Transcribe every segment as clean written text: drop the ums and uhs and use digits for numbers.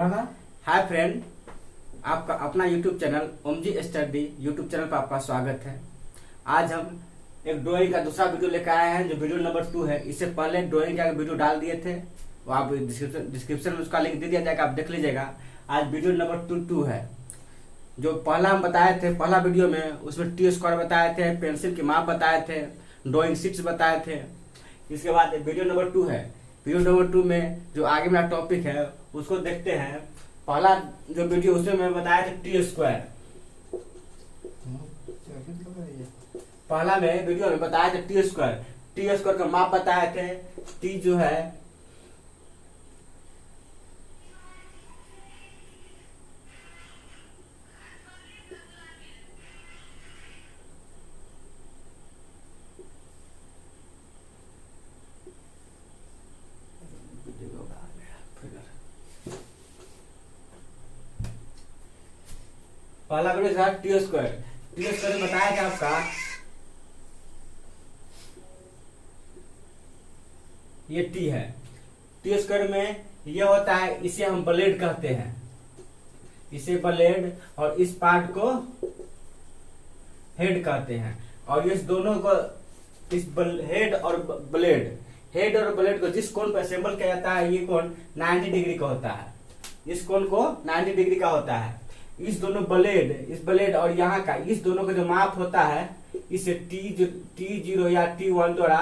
बोला था। Hi friend, आपका अपना YouTube channel Omji study YouTube channel पर आपका स्वागत है। आज हम एक ड्राइंग का दूसरा वीडियो लेकर आए हैं जो वीडियो नंबर 2 है। इससे पहले ड्राइंग का वीडियो डाल दिए थे, वो आप डिस्क्रिप्शन में उसका लिंक दे दिया जाएगा, आप देख लीजिएगा। आज वीडियो नंबर 2 है। जो पहला हम बताए थे, पहला वीडियो में उसमें टी स्क्वायर बताए थे, पेंसिल की माप बताए थे, ड्राइंग शीट्स बताए थे। इसके बाद वीडियो नंबर 2 है। वीडियो नंबर 2 में जो आगे मेरा टॉपिक है उसको देखते हैं। पहला जो वीडियो उसमें मैं बताया था टी स्क्वायर। पहला में वीडियो में बताया था टी स्क्वायर। टी स्क्वायर का माप बताए थे। टी जो है पहला वीडियो था टी स्क्वायर। टी स्क्वायर में बताया था आपका ये टी है। टी स्क्वायर में ये होता है, इसे हम ब्लेड कहते हैं, इसे ब्लेड, और इस पार्ट को हेड कहते हैं। और इस दोनों को इस हेड और ब्लेड को जिस कोण पर असेंबल किया जाता है, ये कोण 90 डिग्री का होता है। इस कोण को 90 डिग्री का होता है। इस दोनों इस ब्लेड और यहाँ का, इस दोनों का जो माप होता है, इसे T0 या T1 द्वारा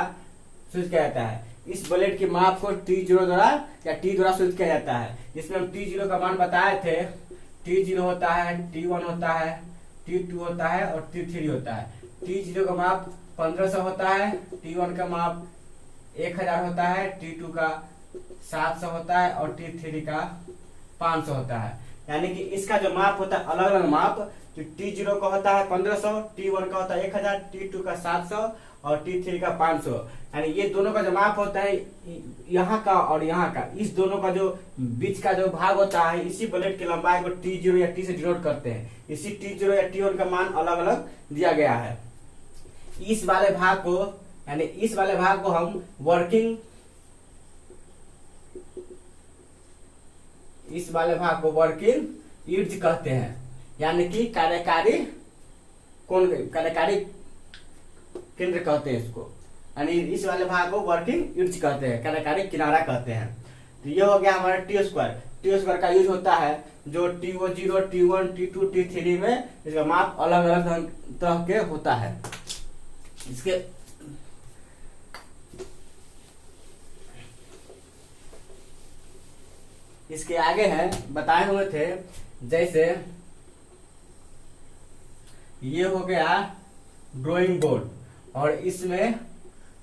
सूचित किया जाता है। इस ब्लेड के माप को T0 द्वारा या T द्वारा सूचित किया जाता है। जिसमें हम T0 का मान बताए थे। T0 होता है, T1 होता है, T2 होता है और T3 होता है। T0 का माप 1500 होता है, T1 का माप 1000 होता है, T2 का 700 होता है और T3 का 500 होता है। यानी कि इसका जो माप होता है, अलग अलग माप, तो T0 का होता है 1500, T1 का होता है 1000, T2 का 700 और T3 का 500। यानी ये दोनों का जो माप होता है, यहाँ का और यहाँ का, इस दोनों का जो बीच का जो भाग होता है, इसी ब्लेड की लंबाई को T0 या T से डिनोट करते हैं। इसी T0 या T1 का मान अलग अलग दिया गया है। इस वाले भाग को, यानी इस वाले भाग को हम वर्किंग इर्ज कहते हैं, यानी कि कार्यकारी केंद्र कहते हैं इसको। यानी इस वाले भाग को वर्किंग इर्ज कहते हैं, कार्यकारी किनारा कहते हैं। तो ये हो गया हमारा टी स्क्वायर। टी स्क्वायर का यूज होता है जो T0, T1, T2, T3 में इसका माप अलग अलग तरह के होता है। इसके आगे है बताए हुए थे, जैसे ये हो गया ड्राइंग बोर्ड, और इसमें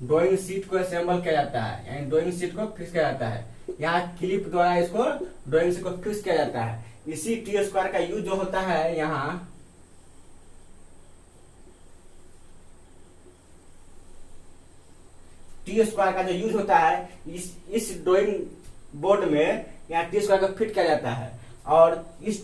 ड्राइंग शीट को असेंबल किया जाता है, यानी ड्राइंग शीट को फिक्स किया जाता है। यहाँ क्लिप द्वारा इसको ड्राइंग शीट को फिक्स किया जाता है। इसी टी स्क्वायर का यूज जो होता है, यहाँ टी स्क्वायर का जो यूज होता है, इस ड्राइंग बोर्ड में यहाँ टी स्क्वायर को फिट किया जाता है। और इस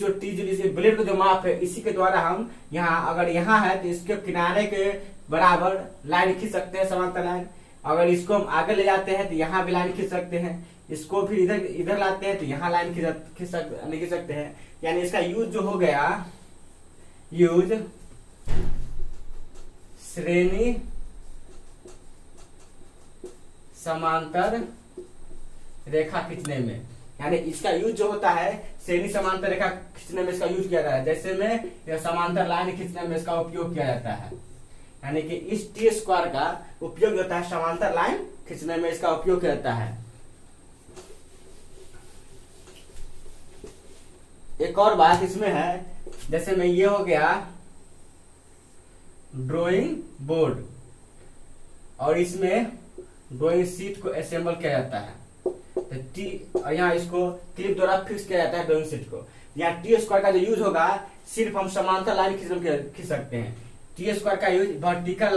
जो T0 ब्लेड का जो माप है, इसी के द्वारा हम यहाँ, अगर यहाँ है तो इसके किनारे के बराबर लाइन खींच सकते हैं, समांतर लाइन। अगर इसको हम आगे ले जाते हैं तो यहाँ भी लाइन खींच सकते हैं। इसको फिर इधर लाते हैं तो यहाँ लाइन खींच सकते हैं। यानी इसका यूज जो हो गया, यूज श्रेणी समांतर रेखा खींचने में, यानी इसका यूज जो होता है श्रेणी समांतर रेखा खींचने में इसका यूज किया जाता है। जैसे में यह समांतर लाइन खींचने में इसका उपयोग किया जाता है। यानी कि इस टी स्क्वायर का उपयोग होता है समांतर लाइन खींचने में, इसका उपयोग किया जाता है। एक और बात इसमें है, जैसे में ये हो गया ड्राइंग बोर्ड, और इसमें ड्राइंग शीट को असेंबल किया जाता है। तो यहाँ इसको क्लिप द्वारा फिक्स किया जाता है ड्राइंग शीट को। यहाँ टी स्क्वायर का जो यूज होगा, सिर्फ हम समांतर लाइन खींच सकते हैं। टी स्क्वायर का यूज वर्टिकल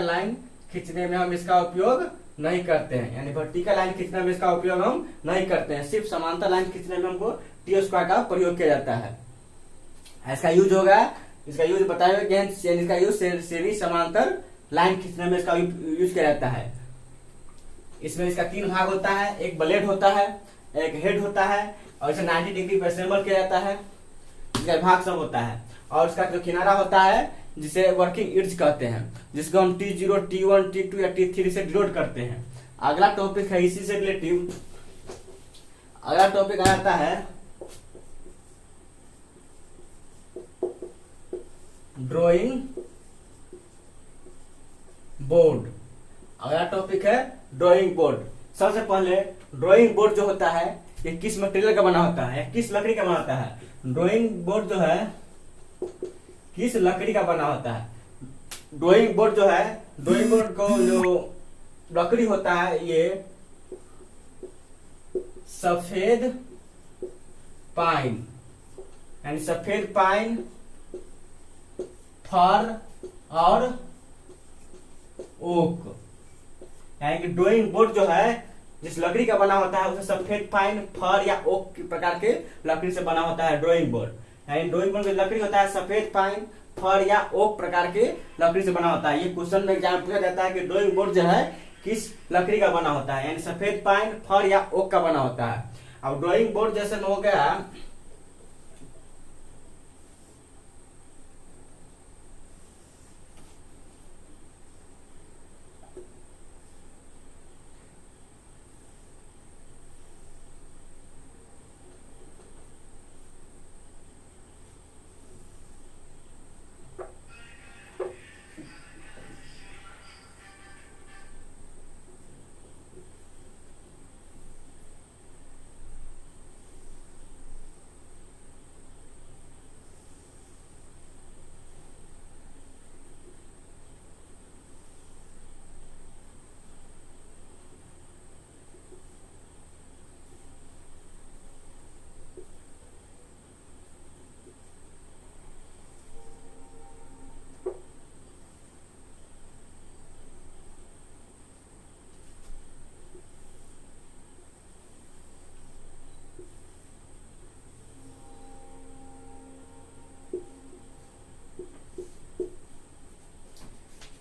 लाइन खींचने में हम इसका उपयोग नहीं करते हैं, यानी वर्टिकल लाइन खींचने में इसका उपयोग हम नहीं करते हैं। सिर्फ समांतर लाइन खींचने में हमको टी स्क्वायर का प्रयोग किया जाता है। इसका यूज होगा, इसका यूज बताए हुए कि इसका यूज श्रेणी समांतर लाइन खींचने में इसका यूज किया जाता है। इसमें इसका 3 भाग होता है, एक ब्लेड होता है, एक हेड होता है, और इसे 90 डिग्री पर असेंबल किया जाता है, इसका भाग सब होता है। और इसका जो किनारा होता है जिसे वर्किंग इड्ज कहते हैं, जिसको हम T0, T1, T2 या T3 से डिनोट करते हैं। अगला टॉपिक है इसी से रिलेटिव, अगला टॉपिक आ जाता है ड्राइंग बोर्ड। अगला टॉपिक है ड्राइंग बोर्ड। सबसे पहले ड्राइंग बोर्ड जो होता है ये किस मटेरियल का बना होता है, किस लकड़ी का बना होता है। ड्राइंग बोर्ड जो है किस लकड़ी का बना होता है। ड्राइंग बोर्ड जो है, ड्राइंग बोर्ड को जो लकड़ी होता है ये सफेद पाइन, यानी सफेद पाइन, फर और ओक। यानी कि ड्राइंग बोर्ड जो है जिस लकड़ी का बना होता है उसे सफेद पाइन, फर या ओक प्रकार के लकड़ी से बना होता है ड्राइंग बोर्ड। यानी ड्राइंग बोर्ड की लकड़ी होता है सफेद पाइन, फर या ओक प्रकार के लकड़ी से बना होता है। ये क्वेश्चन में एग्जाम पूछा जाता है कि ड्राइंग बोर्ड जो है किस लकड़ी का बना होता है, यानी सफेद पाइन, फर या ओक का बना होता है। अब ड्राइंग बोर्ड जैसे हो गया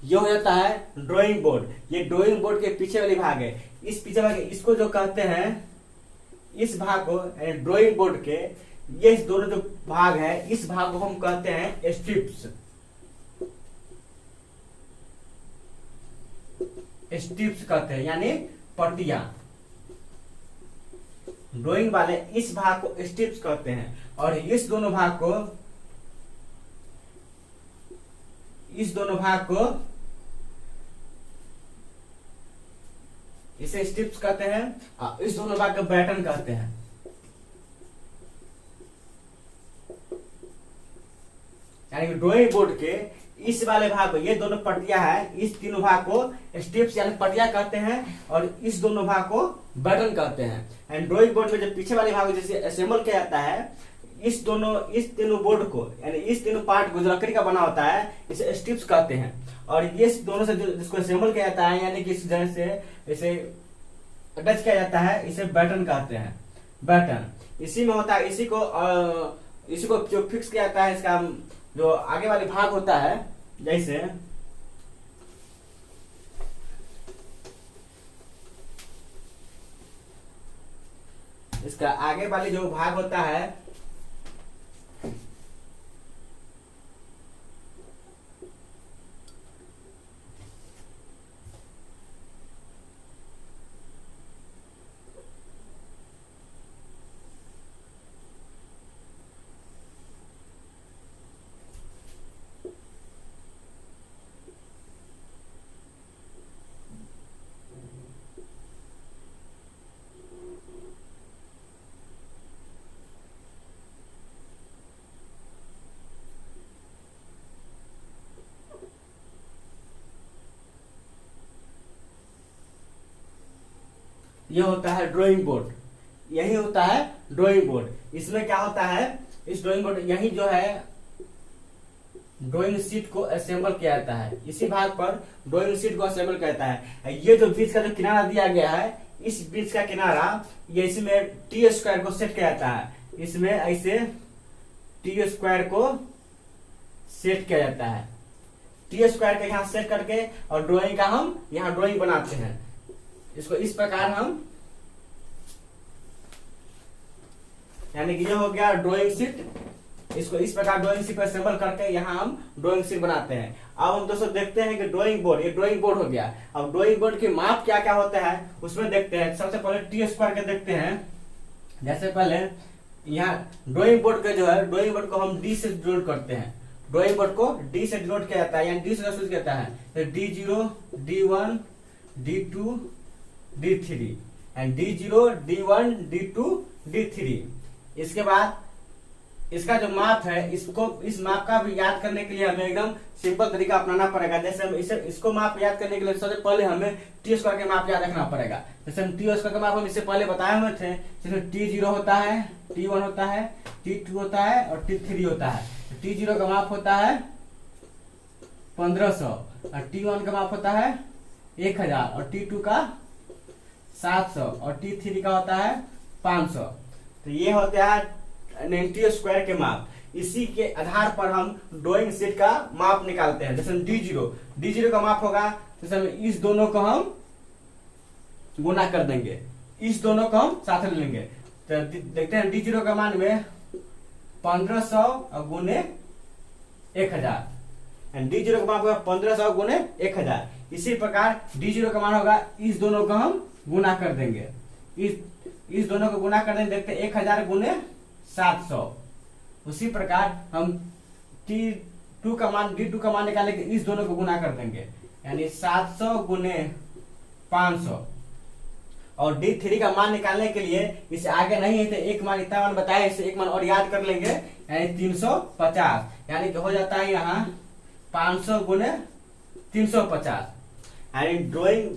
ये हो जाता है ड्राइंग बोर्ड। ये ड्राइंग बोर्ड के पीछे वाली भाग है। इस पीछे भाग इसको जो कहते हैं, इस भाग को ड्राइंग बोर्ड के ये इस दोनों जो भाग है इस भाग को हम कहते हैं स्ट्रिप्स। स्ट्रिप्स कहते हैं यानी पट्टियां। ड्राइंग वाले इस भाग को स्ट्रिप्स कहते हैं और इस दोनों भाग को इसे स्ट्रिप्स कहते हैं और इस दोनों भाग को बैटन कहते हैं। यानी कि ड्राइंग बोर्ड के इस वाले भाग को, ये दोनों पट्टियां हैं, इस तीनों भाग को स्ट्रिप्स यानी पट्टियां कहते हैं और इस दोनों भाग को बटन कहते हैं। एंड ड्राइंग बोर्ड में जो पीछे वाले भाग जैसे असेंबल किया जाता है, इस तीनों बोर्ड को यानी इस तीनों पार्ट को जो लकड़ी का बना होता है इसे स्ट्रिप्स कहते हैं। और ये दोनों से जिसको असेंबल किया जाता है यानी कि इस तरह से इसे अटैच किया जाता है, इसे बटन कहते हैं। बटन इसी में होता है, इसी को जो फिक्स किया जाता है, इसका जो आगे वाले भाग होता है, जैसे इसका आगे वाले जो भाग होता है ये होता है ड्राइंग बोर्ड। यही होता है ड्राइंग बोर्ड। इसमें क्या होता है, इस ड्राइंग बोर्ड यही जो है ड्राइंग शीट को असेंबल किया जाता है। इसी भाग पर ड्राइंग शीट को असेंबल किया जाता है। ये जो बीच का जो किनारा दिया गया है, इस बीच का किनारा ये इसमें टी स्क्वायर को सेट किया जाता है। इसमें ऐसे टी स्क्वायर को सेट किया जाता है। टी स्क्वायर को यहाँ सेट करके और ड्राइंग का हम यहाँ ड्राइंग बनाते हैं। इसको इस प्रकार हम, यानी कि ये हो गया ड्राइंग शीट। इसको इस प्रकार ड्राइंग शीट पर असेंबल करके यहाँ हम ड्राइंग शीट बनाते हैं। अब हम दोस्तों देखते हैं कि ड्राइंग बोर्ड, ये ड्राइंग बोर्ड हो गया। अब ड्राइंग बोर्ड की माप क्या क्या होता है उसमें देखते हैं। सबसे पहले टी स्क्वायर के देखते हैं। जैसे पहले यहाँ ड्राइंग बोर्ड का जो है, ड्राइंग बोर्ड को हम डी से डिनोट करते हैं। ड्राइंग बोर्ड को डी से डिनोट किया जाता है, यानी डी से सूचित करता है। तो D0, D1, D2, D3 and D0, D1, D2, D3। इसके बाद इसका जो माप है, इसको इस माप का भी याद करने के लिए हमें एकदम सिंपल तरीका अपनाना पड़ेगा। जैसे हम इसको माप याद करने के लिए सबसे पहले हमें टी स्क्वायर के माप याद रखना पड़ेगा। जैसे हम टी स्क्वायर का माप हम इससे पहले बताए हुए थे। जैसे T0 होता है, T1 होता है, T2 होता है और T3 होता है। T0 का माप होता है 1500 और T1 का माप होता है 1000 और T2 का 700 और T3 का होता है 500। तो ये होता है टी स्क्वायर के माप। इसी के आधार पर हम ड्राइंग शीट का माप निकालते हैं। जैसे D0 का माप होगा, जैसे हम इस दोनों को हम गुना कर देंगे, इस दोनों को हम साथ ले लेंगे। तो देखते हैं D0 का मान में 1500 और गुने 1000 एंड D0 का मान होगा 1500 गुने 1000। इसी प्रकार D0 का मान होगा, इस दोनों को हम गुना कर देंगे, इस दोनों को गुना कर देंगे। देखते 1000 गुने 700। उसी प्रकार हम D2 का मान निकालने के इस दोनों को गुना कर देंगे, यानी 700 गुने 500। और D3 का मान निकालने के लिए इसे आगे नहीं है तो एक मान, इतना मान बताया, इसे एक मान और याद कर लेंगे, यानी 350। यानी कि हो जाता है यहाँ 500 गुने 350। यानी ड्राइंग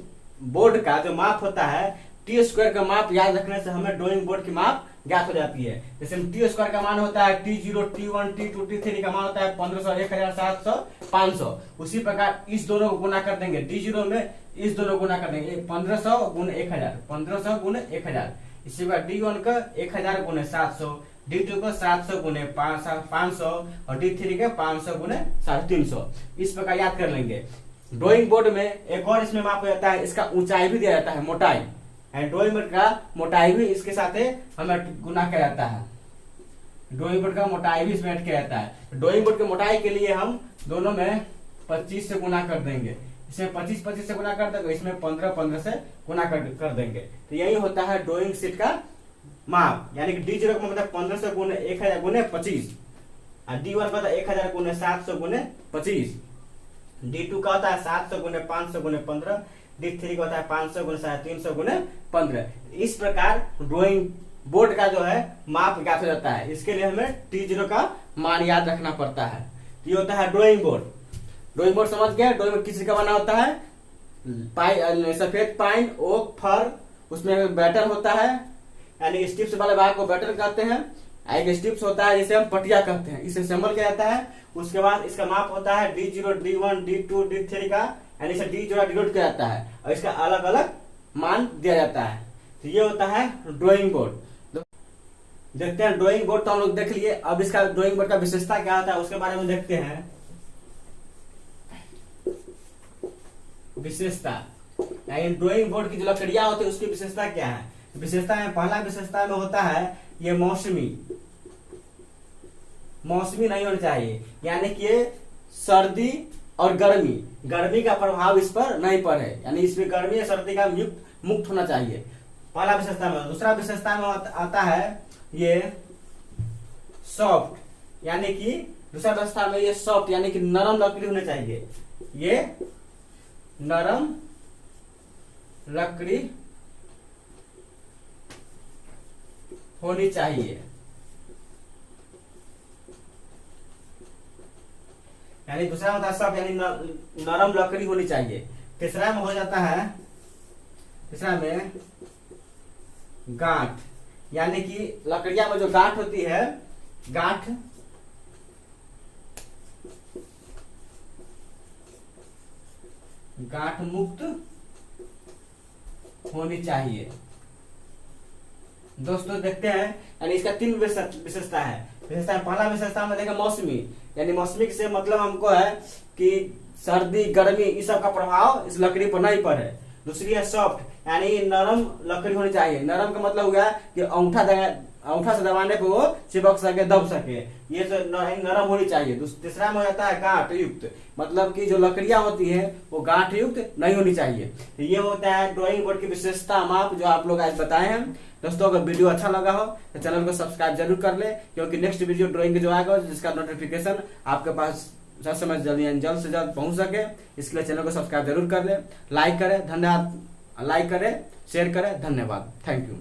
बोर्ड का जो माप होता है, टी स्क्वायर का माप याद रखने से हमें ड्राइंग बोर्ड की माप ज्ञात हो जाती है। जैसे टी स्क्वायर का मान होता है T0, T1, T2, T3 का मान होता है 1500, 1000, 700, 500। उसी प्रकार इस दोनों को गुना कर देंगे, D0 में इस दोनों को गुना कर देंगे, 1500 गुने 1000, 1500 गुने 1000। इसी प्रकार D1 का 1000 गुने 700, D2 को 700 गुने 500 और D3 के 500 गुने 350। इस प्रकार याद कर लेंगे। ड्राइंग बोर्ड में एक और इसमें माप हो जाता है, इसका ऊंचाई भी दिया जाता है, मोटाई। एंड ड्राइंग बोर्ड का मोटाई भी इसके साथ हमें गुना किया जाता है। ड्राइंग बोर्ड का मोटाई भी इसमें ऐड किया जाता है। ड्राइंग बोर्ड की मोटाई के लिए हम दोनों में 25 से गुना कर देंगे। इसमें 25 से गुना कर देंगे, इसमें 15 से गुना कर देंगे। तो यही होता है ड्राइंग शीट का माप। यानी कि D0 का मतलब 1500 गुने 1000 गुने 25 और D1 का 1000 गुने 700 गुने 25। D2 का होता है 700 गुने 500 गुने 15। D3 का होता है 500 गुने 350 गुने 15। इस प्रकार ड्राइंग बोर्ड का जो है माप ज्ञात हो जाता है। इसके लिए हमें T0 का मान याद रखना पड़ता है। ये होता है ड्राइंग बोर्ड। ड्राइंग बोर्ड समझ गया। ड्राइंग बोर्ड किस का बना होता है? सफेद पाइन, ओक, फर, उसमें बैटर होता है, यानी स्ट्रिप्स वाले भाग को बैटर कहते हैं। एक स्ट्रिप्स होता है जिसे हम पटिया कहते हैं, इसे असेंबल किया जाता है। उसके बाद इसका माप होता है D0, D1, D2, D3 का, यानी इसे D जोड़ा डिनोट किया जाता है और इसका अलग अलग मान दिया जाता है। तो ये होता है ड्राइंग बोर्ड। देखते हैं ड्राइंग बोर्ड तो हम लोग देख लिए। अब इसका ड्राइंग बोर्ड का विशेषता क्या होता है उसके बारे में देखते हैं। विशेषता यानी ड्राइंग बोर्ड की जो लकड़ियां होती है उसकी विशेषता क्या है? विशेषता में पहला विशेषता में होता है ये मौसमी नहीं होना चाहिए, यानी कि ये सर्दी और गर्मी का प्रभाव इस पर नहीं पड़े, यानी इसमें गर्मी या सर्दी का मुक्त होना चाहिए, पहला विशेषता में। दूसरा विशेषता में आता है ये सॉफ्ट, यानी कि दूसरा विशेषता में ये सॉफ्ट यानी कि नरम लकड़ी होनी चाहिए। ये नरम लकड़ी होनी चाहिए, यानी दूसरा होता है सॉफ्ट यानी नरम लकड़ी होनी चाहिए। तीसरा में हो जाता है, तीसरा में गांठ, यानी कि लकड़ियां में जो गांठ होती है, गांठ मुक्त होनी चाहिए। दोस्तों देखते हैं, यानी इसका 3 विशेषता है। पहला विशेषता में देखा मौसमी, यानी मौसमी से मतलब हमको है कि सर्दी गर्मी इस सब का प्रभाव इस लकड़ी पर नहीं पड़े। दूसरी है सॉफ्ट यानी नरम लकड़ी होनी चाहिए। नरम का मतलब हो गया कि अंगूठा से दबाने पे वो चिपक सके, दब सके, ये तो नरम होनी चाहिए। तीसरा में हो जाता है गांठ युक्त, मतलब कि जो लकड़ियां होती है वो गांठ युक्त नहीं होनी चाहिए। तो ये होता है ड्राइंग बोर्ड की विशेषता माप जो आप लोग आज बताए हैं। दोस्तों अगर वीडियो अच्छा लगा हो तो चैनल को सब्सक्राइब जरूर कर ले, क्योंकि नेक्स्ट वीडियो ड्राइंग जो आएगा जिसका नोटिफिकेशन आपके पास जल्द से जल्द पहुंच सके, इसके लिए चैनल को सब्सक्राइब जरूर कर ले। लाइक करें, धन्यवाद। लाइक करें, शेयर करें, धन्यवाद, थैंक यू।